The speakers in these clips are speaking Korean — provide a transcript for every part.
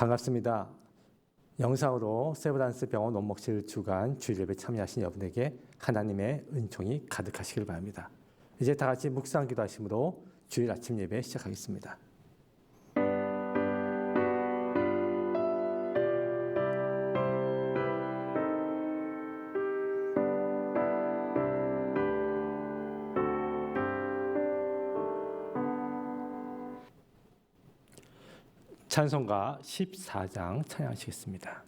반갑습니다. 영상으로 세브란스 병원 원목실 주간 주일 예배 참여하신 여러분에게 하나님의 은총이 가득하시길 바랍니다. 이제 다 같이 묵상 기도하심으로 주일 아침 예배 시작하겠습니다. 찬송가 14장 찬양하시겠습니다.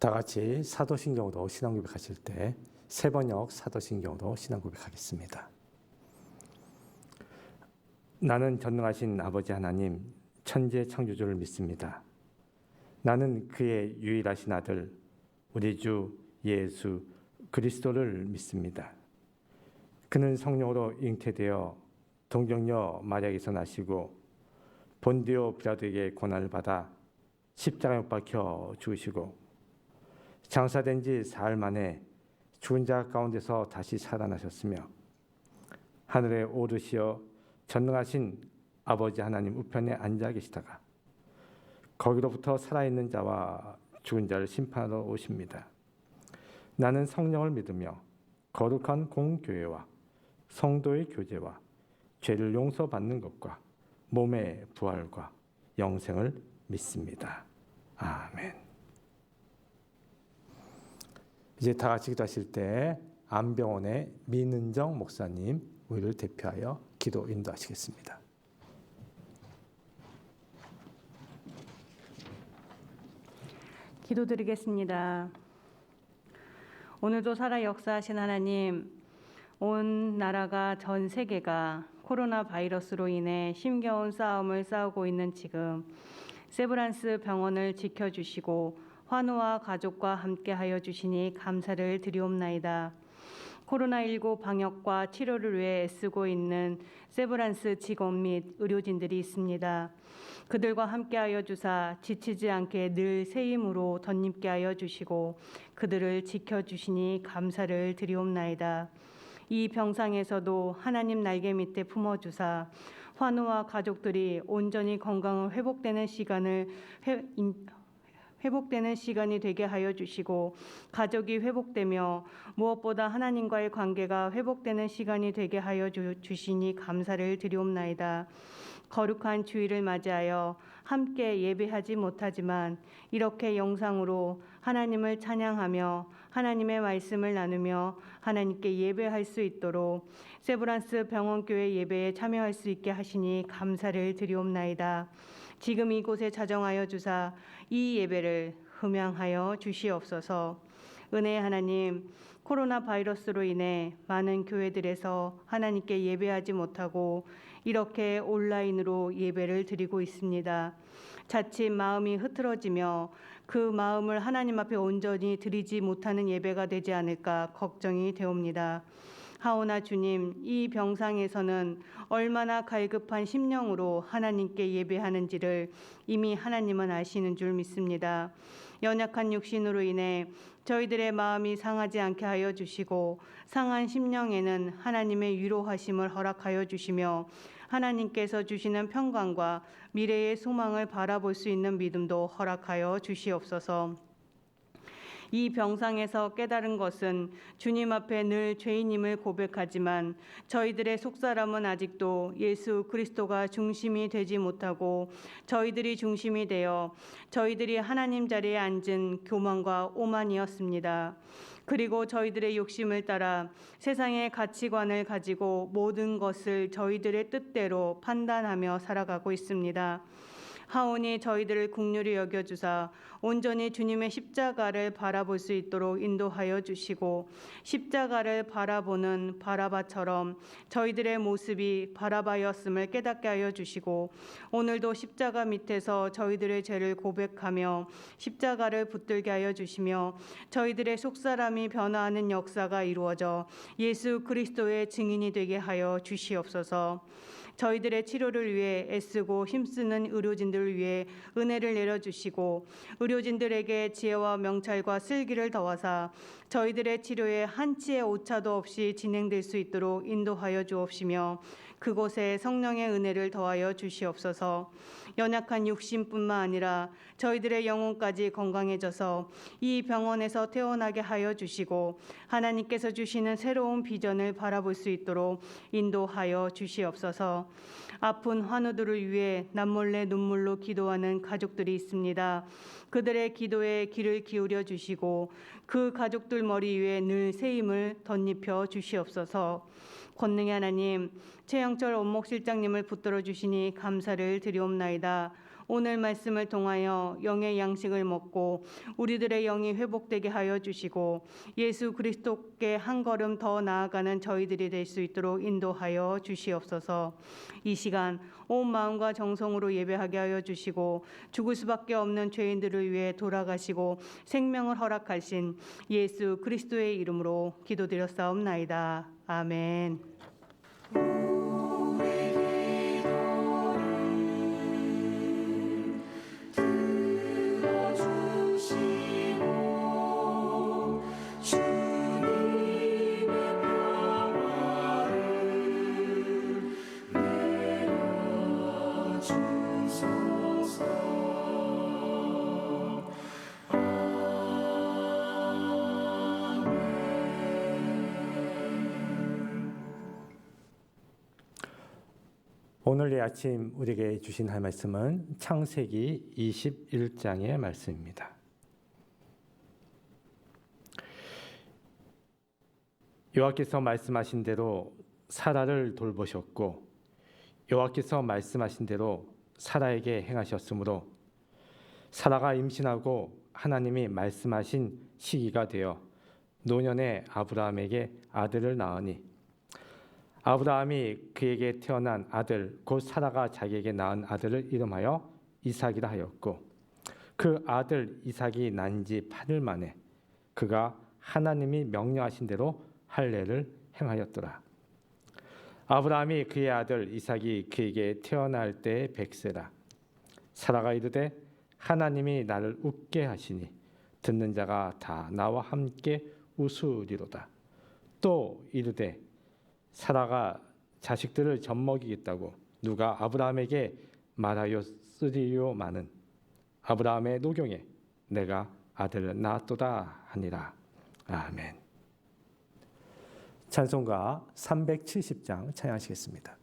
다 같이 사도신경으로 신앙 고백하실 때 세번역 사도신경으로 신앙 고백하겠습니다. 나는 전능하신 아버지 하나님 천지 창조주를 믿습니다. 나는 그의 유일하신 아들 우리 주 예수 그리스도를 믿습니다. 그는 성령으로 잉태되어 동정녀 마리아에게서 나시고 본디오 빌라도에게 고난을 받아 십자가에 못 박혀 죽으시고 장사된 지 사흘 만에 죽은 자 가운데서 다시 살아나셨으며 하늘에 오르시어 전능하신 아버지 하나님 우편에 앉아 계시다가 거기로부터 살아있는 자와 죽은 자를 심판하러 오십니다. 나는 성령을 믿으며 거룩한 공교회와 성도의 교제와 죄를 용서받는 것과 몸의 부활과 영생을 믿습니다. 아멘. 이제 다 같이 기도하실 때 안병원의 민은정 목사님 우리를 대표하여 기도 인도하시겠습니다. 기도드리겠습니다. 오늘도 살아 역사하신 하나님, 온 나라가 전 세계가 코로나 바이러스로 인해 힘겨운 싸움을 싸우고 있는 지금 세브란스 병원을 지켜주시고 환우와 가족과 함께하여 주시니 감사를 드리옵나이다. 코로나19 방역과 치료를 위해 애쓰고 있는 세브란스 직원 및 의료진들이 있습니다. 그들과 함께하여 주사 지치지 않게 늘 새 힘으로 덧입게 하여 주시고 그들을 지켜주시니 감사를 드리옵나이다. 이 병상에서도 하나님 날개 밑에 품어주사 환우와 가족들이 온전히 건강을 회복되는 시간이 되게 하여 주시고 가족이 회복되며 무엇보다 하나님과의 관계가 회복되는 시간이 되게 하여 주시니 감사를 드리옵나이다. 거룩한 주일을 맞이하여 함께 예배하지 못하지만 이렇게 영상으로 하나님을 찬양하며 하나님의 말씀을 나누며 하나님께 예배할 수 있도록 세브란스 병원교회 예배에 참여할 수 있게 하시니 감사를 드리옵나이다. 지금 이곳에 자정하여 주사 이 예배를 흠양하여 주시옵소서. 은혜의 하나님, 코로나 바이러스로 인해 많은 교회들에서 하나님께 예배하지 못하고 이렇게 온라인으로 예배를 드리고 있습니다. 자칫 마음이 흐트러지며 그 마음을 하나님 앞에 온전히 드리지 못하는 예배가 되지 않을까 걱정이 되옵니다. 하오나 주님, 이 병상에서는 얼마나 갈급한 심령으로 하나님께 예배하는지를 이미 하나님은 아시는 줄 믿습니다. 연약한 육신으로 인해 저희들의 마음이 상하지 않게 하여 주시고 상한 심령에는 하나님의 위로하심을 허락하여 주시며 하나님께서 주시는 평강과 미래의 소망을 바라볼 수 있는 믿음도 허락하여 주시옵소서. 이 병상에서 깨달은 것은 주님 앞에 늘 죄인임을 고백하지만 저희들의 속사람은 아직도 예수 그리스도가 중심이 되지 못하고 저희들이 중심이 되어 저희들이 하나님 자리에 앉은 교만과 오만이었습니다. 그리고 저희들의 욕심을 따라 세상의 가치관을 가지고 모든 것을 저희들의 뜻대로 판단하며 살아가고 있습니다. 하오니 저희들을 긍휼히 여겨주사 온전히 주님의 십자가를 바라볼 수 있도록 인도하여 주시고 십자가를 바라보는 바라바처럼 저희들의 모습이 바라바였음을 깨닫게 하여 주시고 오늘도 십자가 밑에서 저희들의 죄를 고백하며 십자가를 붙들게 하여 주시며 저희들의 속사람이 변화하는 역사가 이루어져 예수 그리스도의 증인이 되게 하여 주시옵소서. 저희들의 치료를 위해 애쓰고 힘쓰는 의료진들을 위해 은혜를 내려주시고 의료진들에게 지혜와 명찰과 슬기를 더하사 저희들의 치료에 한치의 오차도 없이 진행될 수 있도록 인도하여 주옵시며 그곳에 성령의 은혜를 더하여 주시옵소서. 연약한 육신뿐만 아니라 저희들의 영혼까지 건강해져서 이 병원에서 태어나게 하여 주시고 하나님께서 주시는 새로운 비전을 바라볼 수 있도록 인도하여 주시옵소서. 아픈 환우들을 위해 남몰래 눈물로 기도하는 가족들이 있습니다. 그들의 기도에 귀를 기울여 주시고 그 가족들 머리 위에 늘 새 힘을 덧입혀 주시옵소서. 권능의 하나님, 최영철 원목실장님을 붙들어 주시니 감사를 드리옵나이다. 오늘 말씀을 통하여 영의 양식을 먹고 우리들의 영이 회복되게 하여 주시고 예수 그리스도께 한 걸음 더 나아가는 저희들이 될 수 있도록 인도하여 주시옵소서. 이 시간 온 마음과 정성으로 예배하게 하여 주시고 죽을 수밖에 없는 죄인들을 위해 돌아가시고 생명을 허락하신 예수 그리스도의 이름으로 기도드렸사옵나이다. 아멘. 오늘 이 아침 우리에게 주신 할 말씀은 창세기 21장의 말씀입니다. 여호와께서 말씀하신 대로 사라를 돌보셨고 여호와께서 말씀하신 대로 사라에게 행하셨으므로 사라가 임신하고 하나님이 말씀하신 시기가 되어 노년의 아브라함에게 아들을 낳으니 아브라함이 그에게 태어난 아들 곧 사라가 자기에게 낳은 아들을 이름하여 이삭이라 하였고 그 아들 이삭이 난 지 8일 만에 그가 하나님이 명령하신 대로 할례를 행하였더라. 아브라함이 그의 아들 이삭이 그에게 태어날 때에 100세라. 사라가 이르되 하나님이 나를 웃게 하시니 듣는 자가 다 나와 함께 웃으리로다. 또 이르되 사라가 자식들을 젖먹이겠다고 누가 아브라함에게 말하였으리요마는 아브라함의 노경에 내가 아들을 낳았도다 하니라. 아멘. 찬송가 370장 찬양하시겠습니다.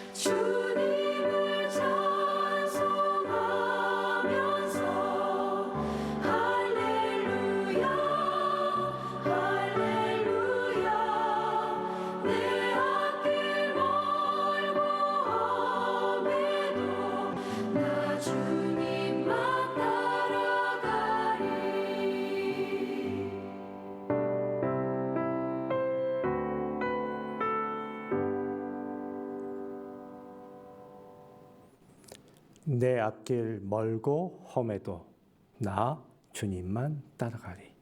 주님을 찬송하면서 내 앞길 멀고 험해도 나 주님만 따라가리.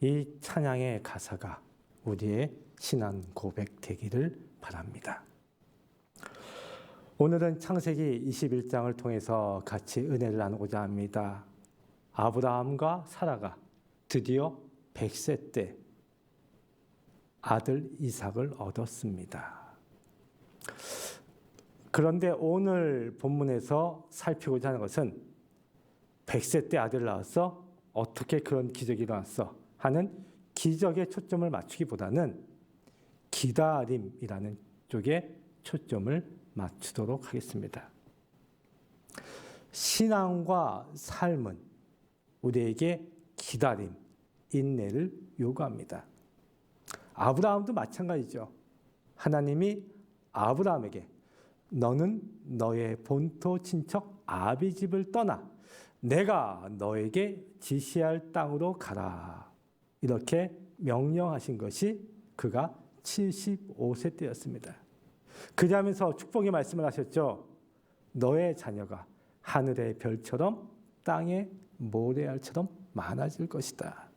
이 찬양의 가사가 우리의 신앙 고백 되기를 바랍니다. 오늘은 창세기 21장을 통해서 같이 은혜를 나누고자 합니다. 아브라함과 사라가 드디어 100세 때 아들 이삭을 얻었습니다. 그런데 오늘 본문에서 살피고자 하는 것은 100세 때 아들을 낳았어? 어떻게 그런 기적이 일어났어? 하는 기적에 초점을 맞추기보다는 기다림이라는 쪽에 초점을 맞추도록 하겠습니다. 신앙과 삶은 우리에게 기다림, 인내를 요구합니다. 아브라함도 마찬가지죠. 하나님이 아브라함에게 너는 너의 본토 친척 아비 집을 떠나 내가 너에게 지시할 땅으로 가라. 이렇게 명령하신 것이 그가 75세 때였습니다. 그리하면서 축복의 말씀을 하셨죠. 너의 자녀가 하늘의 별처럼 땅의 모래알처럼 많아질 것이다.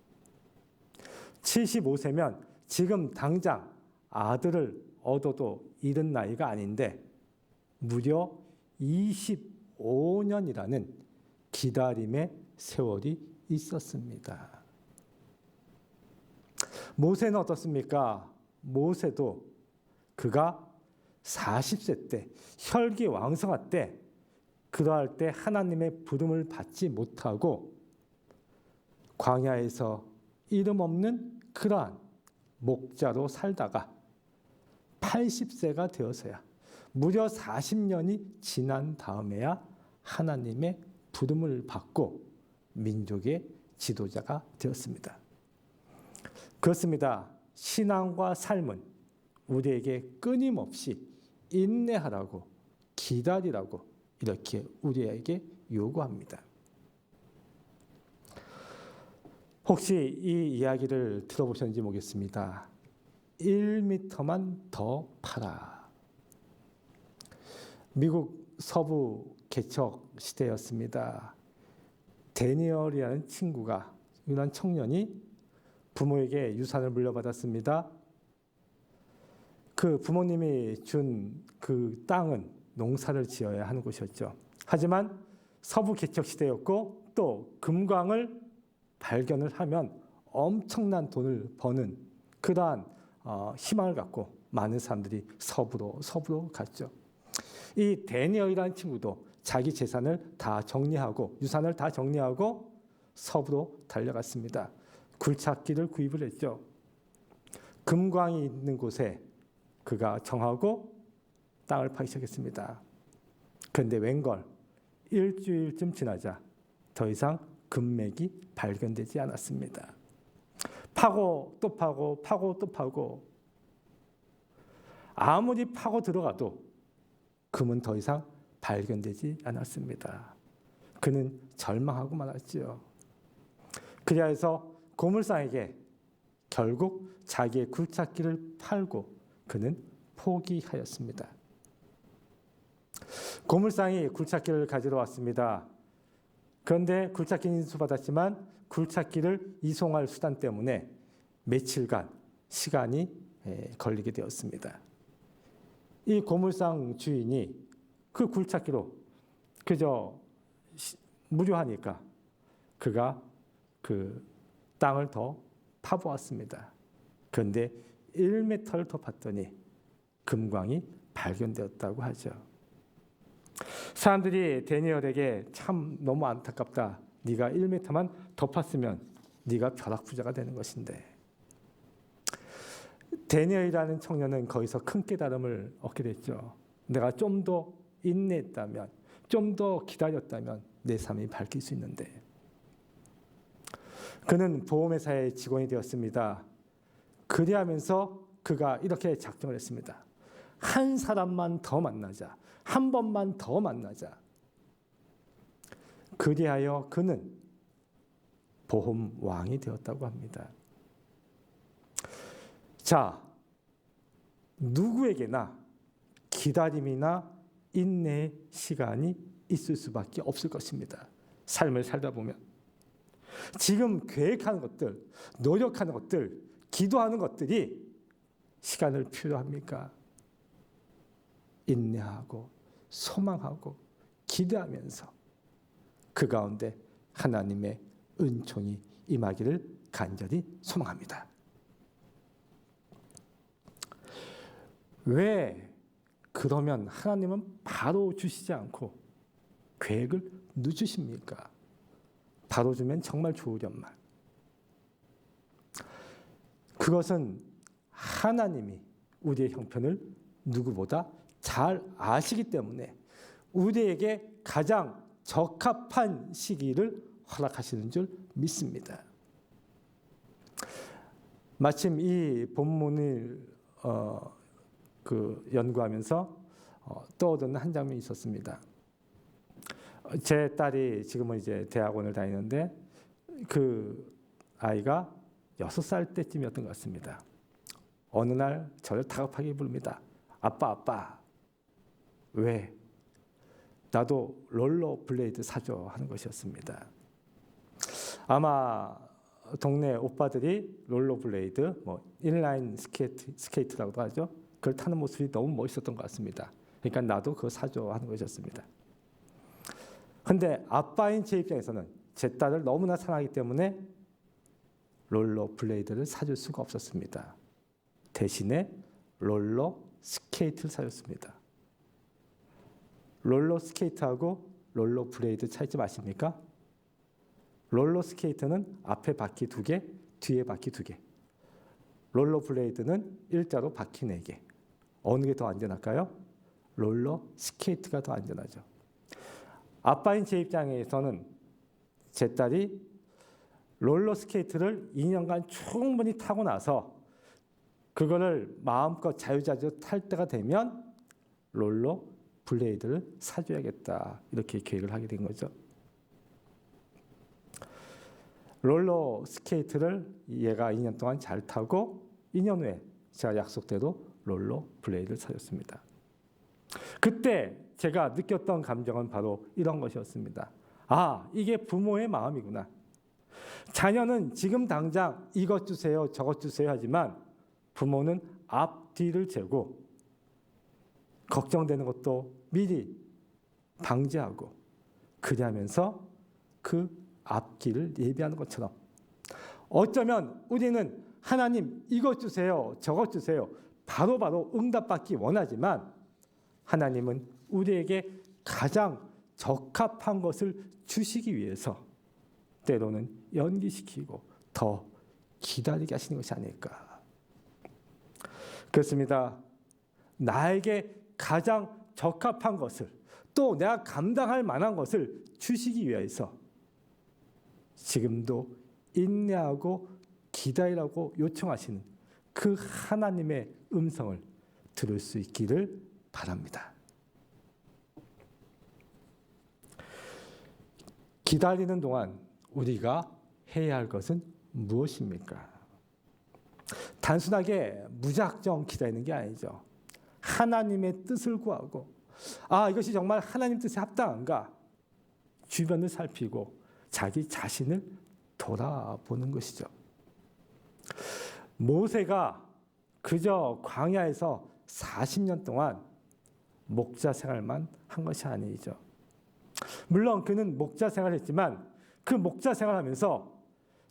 75세면 지금 당장 아들을 얻어도 이른 나이가 아닌데 무려 25년이라는 기다림의 세월이 있었습니다. 모세는 어떻습니까? 모세도 그가 40세 때 혈기왕성할 때 그러할 때 하나님의 부름을 받지 못하고 광야에서 이름 없는 그러한 목자로 살다가 80세가 되어서야 무려 40년이 지난 다음에야 하나님의 부름을 받고 민족의 지도자가 되었습니다. 그렇습니다. 신앙과 삶은 우리에게 끊임없이 인내하라고 기다리라고 이렇게 우리에게 요구합니다. 혹시 이 이야기를 들어보셨는지 모르겠습니다. 1m만 더 파라. 미국 서부 개척 시대였습니다. 데니얼이라는 친구가, 이런 청년이 부모에게 유산을 물려받았습니다. 그 부모님이 준 그 땅은 농사를 지어야 하는 곳이었죠. 하지만 서부 개척 시대였고 또 금광을 발견을 하면 엄청난 돈을 버는 그러한 희망을 갖고 많은 사람들이 서부로 갔죠. 이 데니얼이라는 친구도 자기 재산을 다 정리하고 유산을 다 정리하고 서부로 달려갔습니다. 굴착기를 구입을 했죠. 금광이 있는 곳에 그가 정하고 땅을 파기 시작했습니다. 그런데 웬걸 일주일쯤 지나자 더 이상 금맥이 발견되지 않았습니다. 파고 또 파고 파고 또 파고 아무리 파고 들어가도 금은 더 이상 발견되지 않았습니다. 그는 절망하고 말았지요. 그리하여서 고물상에게 결국 자기의 굴착기를 팔고 그는 포기하였습니다. 고물상이 굴착기를 가지러 왔습니다. 그런데 굴착기는 인수받았지만 굴착기를 이송할 수단 때문에 며칠간 시간이 걸리게 되었습니다. 이 고물상 주인이 그 굴착기로 그저 무료하니까 그가 그 땅을 더 파보았습니다. 그런데 1m를 더 팠더니 금광이 발견되었다고 하죠. 사람들이 데니얼에게 참 너무 안타깝다. 네가 1m만 더 팠으면 네가 벼락부자가 되는 것인데. 데니얼이라는 청년은 거기서 큰 깨달음을 얻게 됐죠. 내가 좀 더 인내했다면, 좀 더 기다렸다면 내 삶이 밝힐 수 있는데. 그는 보험회사의 직원이 되었습니다. 그리하면서 그가 이렇게 작정을 했습니다. 한 사람만 더 만나자. 한 번만 더 만나자. 그리하여 그는 보험왕이 되었다고 합니다. 자, 누구에게나 기다림이나 인내의 시간이 있을 수밖에 없을 것입니다. 삶을 살다 보면 지금 계획하는 것들, 노력하는 것들, 기도하는 것들이 시간을 필요합니까? 인내하고 소망하고 기대하면서 그 가운데 하나님의 은총이 임하기를 간절히 소망합니다. 왜 그러면 하나님은 바로 주시지 않고 계획을 늦추십니까? 바로 주면 정말 좋으련만. 그것은 하나님이 우리의 형편을 누구보다 잘 아시기 때문에 우리에게 가장 적합한 시기를 허락하시는 줄 믿습니다. 마침 이 본문을 연구하면서 떠오르는 한 장면이 있었습니다. 제 딸이 지금은 이제 대학원을 다니는데 그 아이가 6살 때쯤이었던 것 같습니다. 어느 날 저를 다급하게 부릅니다. 아빠, 아빠. 왜? 나도 롤러 블레이드 사줘 하는 것이었습니다. 아마 동네 오빠들이 롤러 블레이드, 인라인 스케이트라고도 하죠. 그걸 타는 모습이 너무 멋있었던 것 같습니다. 그러니까 나도 그거 사줘 하는 것이었습니다. 근데 아빠인 제 입장에서는 제 딸을 너무나 사랑하기 때문에 롤러 블레이드를 사줄 수가 없었습니다. 대신에 롤러 스케이트를 사줬습니다. 롤러 스케이트하고 롤러 블레이드 차이점 아십니까? 롤러 스케이트는 앞에 바퀴 2개, 뒤에 바퀴 2개. 롤러 블레이드는 일자로 바퀴 4개. 어느 게 더 안전할까요? 롤러 스케이트가 더 안전하죠. 아빠인 제 입장에서는 제 딸이 롤러 스케이트를 2년간 충분히 타고 나서 그거를 마음껏 자유자재로 탈 때가 되면 롤러 블레이드를 사줘야겠다. 이렇게 계획을 하게 된 거죠. 롤러 스케이트를 얘가 2년 동안 잘 타고 2년 후에 제가 약속대로 롤러 블레이드를 사줬습니다. 그때 제가 느꼈던 감정은 바로 이런 것이었습니다. 아, 이게 부모의 마음이구나. 자녀는 지금 당장 이것 주세요, 저것 주세요 하지만 부모는 앞뒤를 재고 걱정되는 것도 미리 방지하고 그리하면서 그 앞길을 예비하는 것처럼 어쩌면 우리는 하나님 이것 주세요, 저것 주세요 바로바로 응답받기 원하지만 하나님은 우리에게 가장 적합한 것을 주시기 위해서 때로는 연기시키고 더 기다리게 하시는 것이 아닐까. 그렇습니다. 나에게 가장 적합한 것을 또 내가 감당할 만한 것을 주시기 위해서 지금도 인내하고 기다리라고 요청하시는 그 하나님의 음성을 들을 수 있기를 바랍니다. 기다리는 동안 우리가 해야 할 것은 무엇입니까? 단순하게 무작정 기다리는 게 아니죠. 하나님의 뜻을 구하고 이것이 정말 하나님 뜻에 합당한가? 주변을 살피고 자기 자신을 돌아보는 것이죠. 모세가 그저 광야에서 40년 동안 목자 생활만 한 것이 아니죠. 물론 그는 목자 생활을 했지만 그 목자 생활하면서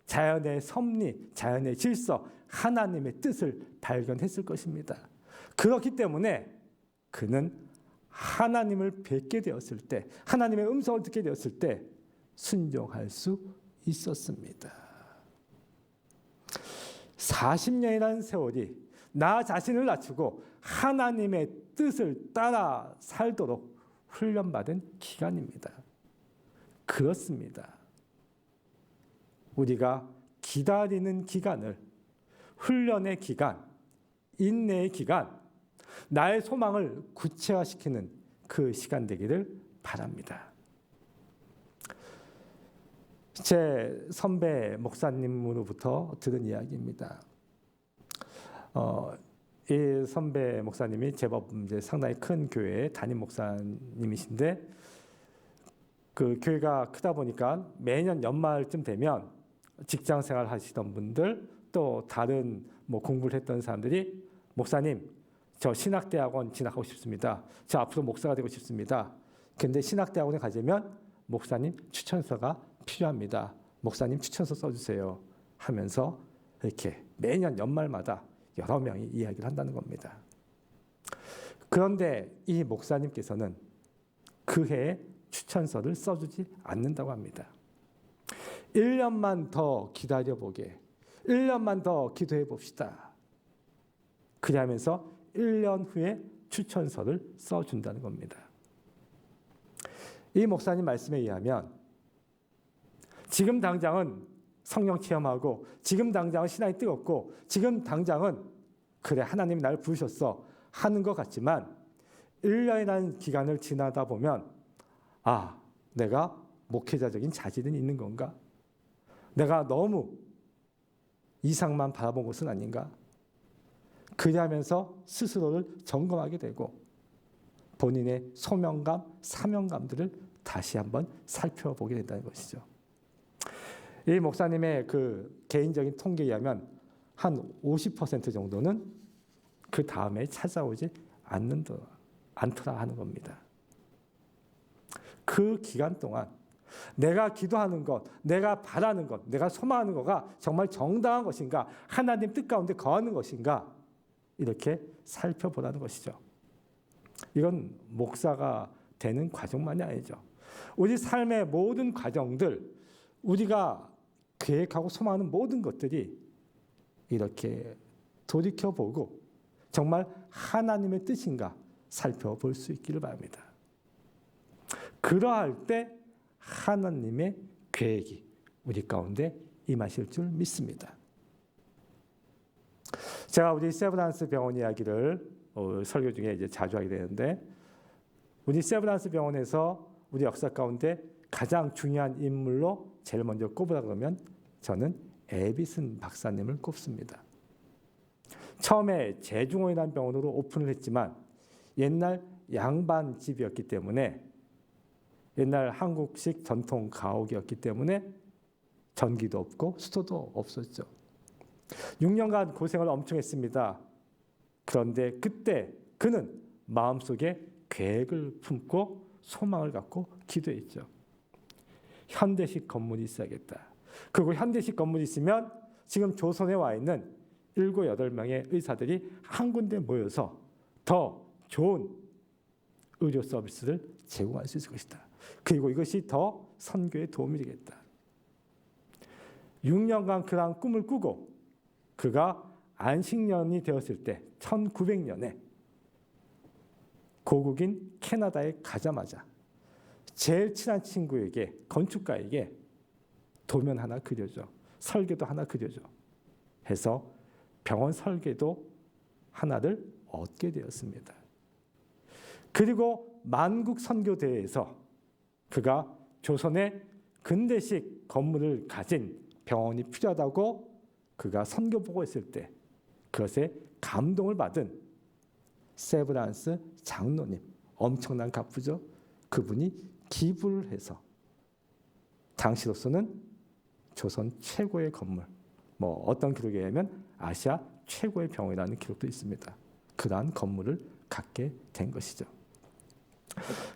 자연의 섭리, 자연의 질서, 하나님의 뜻을 발견했을 것입니다. 그렇기 때문에 그는 하나님을 뵙게 되었을 때, 하나님의 음성을 듣게 되었을 때 순종할 수 있었습니다. 40년이라는 세월이 나 자신을 낮추고 하나님의 뜻을 따라 살도록 훈련받은 기간입니다. 그렇습니다. 우리가 기다리는 기간을 훈련의 기간, 인내의 기간, 나의 소망을 구체화시키는 그 시간 되기를 바랍니다. 제 선배 목사님으로부터 들은 이야기입니다. 이 선배 목사님이 제법 이제 상당히 큰 교회의 담임 목사님이신데 그 교회가 크다 보니까 매년 연말쯤 되면 직장 생활 하시던 분들 또 다른 뭐 공부를 했던 사람들이 목사님 저 신학대학원 진학하고 싶습니다. 저 앞으로 목사가 되고 싶습니다. 근데 신학대학원에 가려면 목사님 추천서가 필요합니다. 목사님 추천서 써주세요 하면서 이렇게 매년 연말마다 여러 명이 이야기를 한다는 겁니다. 그런데 이 목사님께서는 그 해에 추천서를 써주지 않는다고 합니다. 1년만 더 기다려보게. 1년만 더 기도해 봅시다. 그러면서 1년 후에 추천서를 써준다는 겁니다. 이 목사님 말씀에 의하면 지금 당장은 성령 체험하고 지금 당장은 신앙이 뜨겁고 지금 당장은 그래 하나님이 나를 부르셨어 하는 것 같지만 1년이라는 기간을 지나다 보면 아, 내가 목회자적인 자질은 있는 건가? 내가 너무 이상만 바라본 것은 아닌가? 그러면서 스스로를 점검하게 되고 본인의 소명감, 사명감들을 다시 한번 살펴보게 된다는 것이죠. 이 목사님의 그 개인적인 통계에 의하면 한 50% 정도는 그 다음에 찾아오지 않더라 하는 겁니다. 그 기간 동안 내가 기도하는 것, 내가 바라는 것, 내가 소망하는 것가 정말 정당한 것인가, 하나님 뜻 가운데 거하는 것인가 이렇게 살펴보라는 것이죠. 이건 목사가 되는 과정만이 아니죠. 우리 삶의 모든 과정들, 우리가 계획하고 소망하는 모든 것들이 이렇게 돌이켜보고 정말 하나님의 뜻인가 살펴볼 수 있기를 바랍니다. 그러할 때 하나님의 계획이 우리 가운데 임하실 줄 믿습니다. 제가 우리 세브란스 병원 이야기를 설교 중에 이제 자주 하게 되는데 우리 세브란스 병원에서 우리 역사 가운데 가장 중요한 인물로 제일 먼저 꼽으라 그러면 저는 에비슨 박사님을 꼽습니다. 처음에 제중원이라는 병원으로 오픈을 했지만 옛날 양반집이었기 때문에 옛날 한국식 전통 가옥이었기 때문에 전기도 없고 수도도 없었죠. 6년간 고생을 엄청 했습니다. 그런데 그때 그는 마음속에 계획을 품고 소망을 갖고 기도했죠. 현대식 건물이 있어야겠다. 그리고 현대식 건물이 있으면 지금 조선에 와 있는 7, 8명의 의사들이 한 군데 모여서 더 좋은 의료 서비스를 제공할 수 있을 것이다. 그리고 이것이 더 선교에 도움이 되겠다. 6년간 그러한 꿈을 꾸고 그가 안식년이 되었을 때 1900년에 고국인 캐나다에 가자마자 제일 친한 친구에게 건축가에게 도면 하나 그려줘. 설계도 하나 그려줘. 해서 병원 설계도 하나를 얻게 되었습니다. 그리고 만국 선교대회에서 그가 조선의 근대식 건물을 가진 병원이 필요하다고 그가 선교 보고했을 때 그것에 감동을 받은 세브란스 장로님, 엄청난 갑부죠. 그분이 기부를 해서 당시로서는 조선 최고의 건물, 뭐 어떤 기록에 의하면 아시아 최고의 병원이라는 기록도 있습니다. 그러한 건물을 갖게 된 것이죠.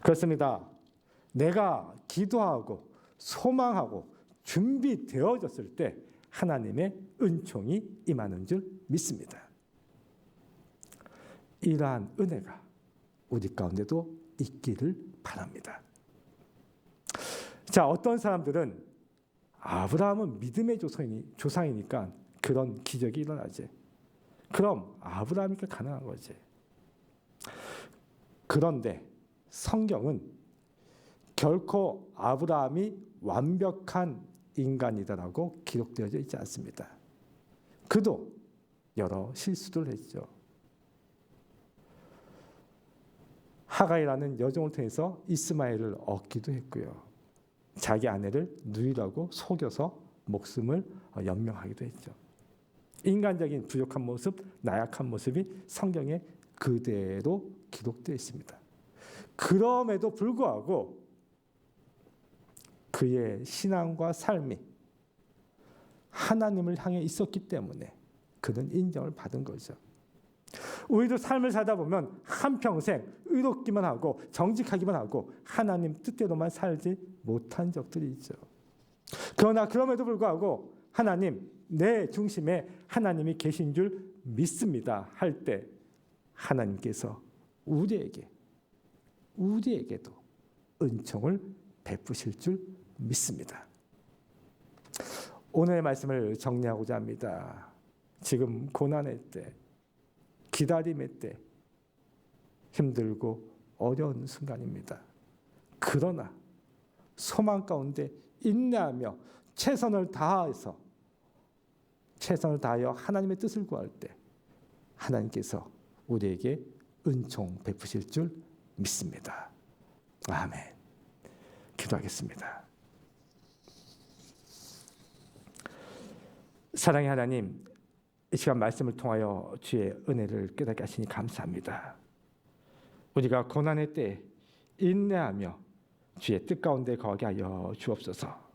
그렇습니다. 내가 기도하고 소망하고 준비되어졌을 때 하나님의 은총이 임하는 줄 믿습니다. 이러한 은혜가 우리 가운데도 있기를 바랍니다. 자, 어떤 사람들은 아브라함은 믿음의 조상이니까 그런 기적이 일어나지. 그럼 아브라함이니까 가능한 거지. 그런데 성경은 결코 아브라함이 완벽한 인간이다라고 기록되어져 있지 않습니다. 그도 여러 실수를 했죠. 하가이라는 여종을 통해서 이스마엘을 얻기도 했고요. 자기 아내를 누이라고 속여서 목숨을 연명하기도 했죠. 인간적인 부족한 모습, 나약한 모습이 성경에 그대로 기록되어 있습니다. 그럼에도 불구하고 그의 신앙과 삶이 하나님을 향해 있었기 때문에 그는 인정을 받은 거죠. 우리도 삶을 살다 보면 한평생 의롭기만 하고 정직하기만 하고 하나님 뜻대로만 살지 못한 적들이 있죠. 그러나 그럼에도 불구하고 하나님, 내 중심에 하나님이 계신 줄 믿습니다 할 때 하나님께서 우리에게도 은총을 베푸실 줄 믿습니다. 오늘의 말씀을 정리하고자 합니다. 지금 고난의 때, 기다림의 때, 힘들고 어려운 순간입니다. 그러나 소망 가운데 인내하며 최선을 다하여 하나님의 뜻을 구할 때 하나님께서 우리에게 은총 베푸실 줄 믿습니다. 아멘. 기도하겠습니다. 사랑의 하나님, 이 시간 말씀을 통하여 주의 은혜를 깨닫게 하시니 감사합니다. 우리가 고난의 때 인내하며 주의 뜻 가운데 거하게 하여 주옵소서.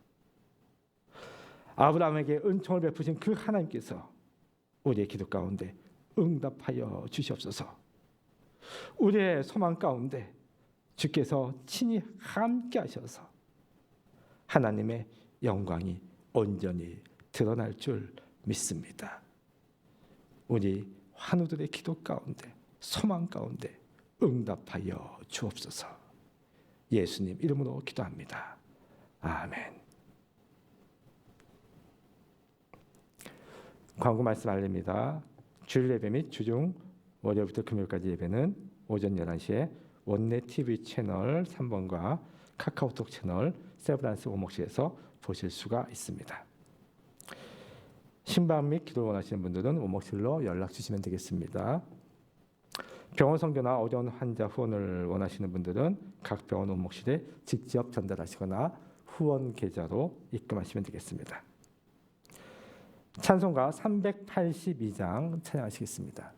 아브라함에게 은총을 베푸신 그 하나님께서 우리의 기도 가운데 응답하여 주시옵소서. 우리의 소망 가운데 주께서 친히 함께 하셔서 하나님의 영광이 온전히 드러날 줄 믿습니다. 우리 환우들의 기도 가운데 소망 가운데 응답하여 주옵소서. 예수님 이름으로 기도합니다. 아멘. 광고 말씀 알립니다. 주일 예배 및 주중 월요일부터 금요일까지 예배는 오전 11시에 원내 TV 채널 3번과 카카오톡 채널 세브란스 오목실에서 보실 수가 있습니다. 신방 및 기도 원하시는 분들은 오목실로 연락 주시면 되겠습니다. 병원 선교나 어려운 환자 후원을 원하시는 분들은 각 병원 오목실에 직접 전달하시거나 후원 계좌로 입금하시면 되겠습니다. 찬송가 382장 찬양하시겠습니다.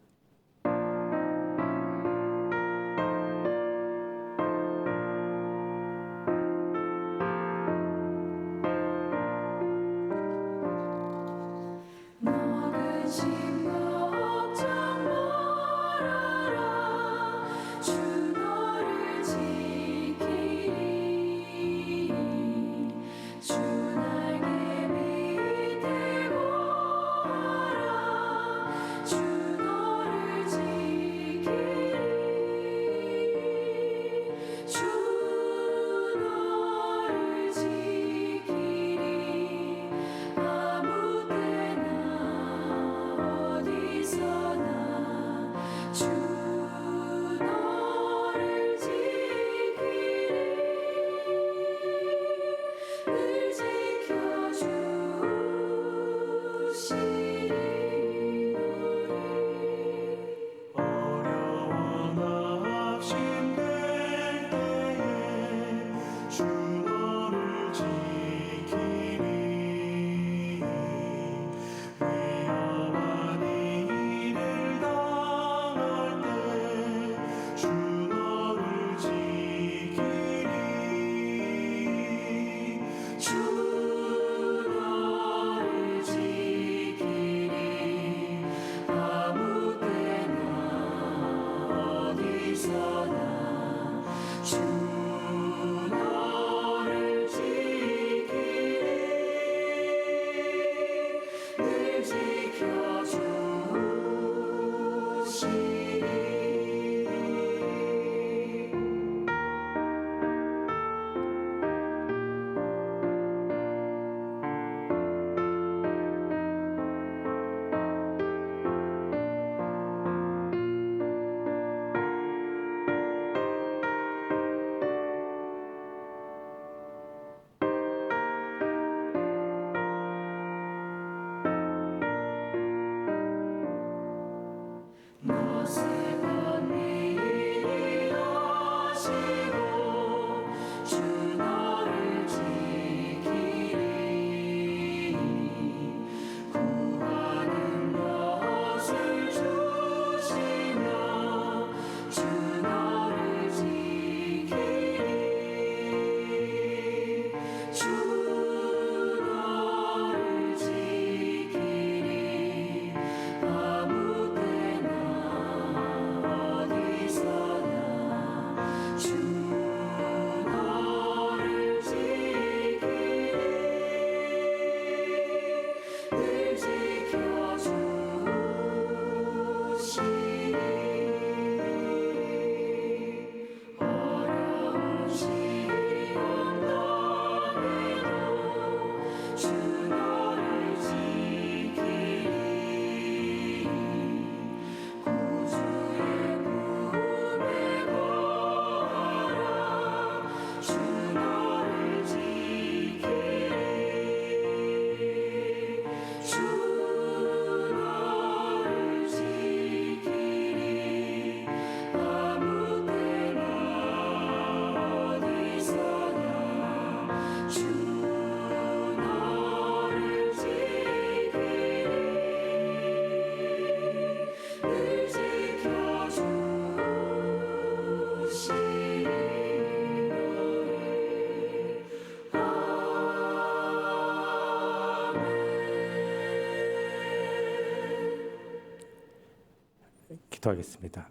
기도하겠습니다.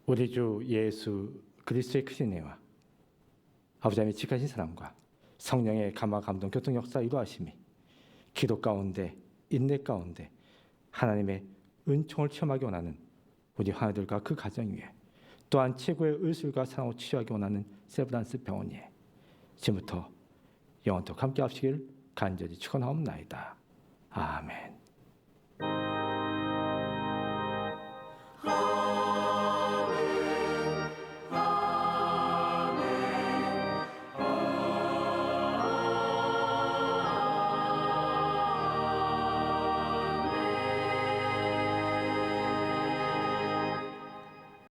우리 주 예수 그리스도의 크신 은혜와 아버지 하나님의 지극하신 사랑과 성령의 감화 감동 교통 역사 이루하심이 기도 가운데 인내 가운데 하나님의 은총을 체험하기 원하는 우리 하나들과 그 가정 위에 또한 최고의 의술과 사랑을 치유하기 원하는 세브란스 병원 위에 지금부터 영원토록 함께 하시길 간절히 축원하옵나이다. 아멘.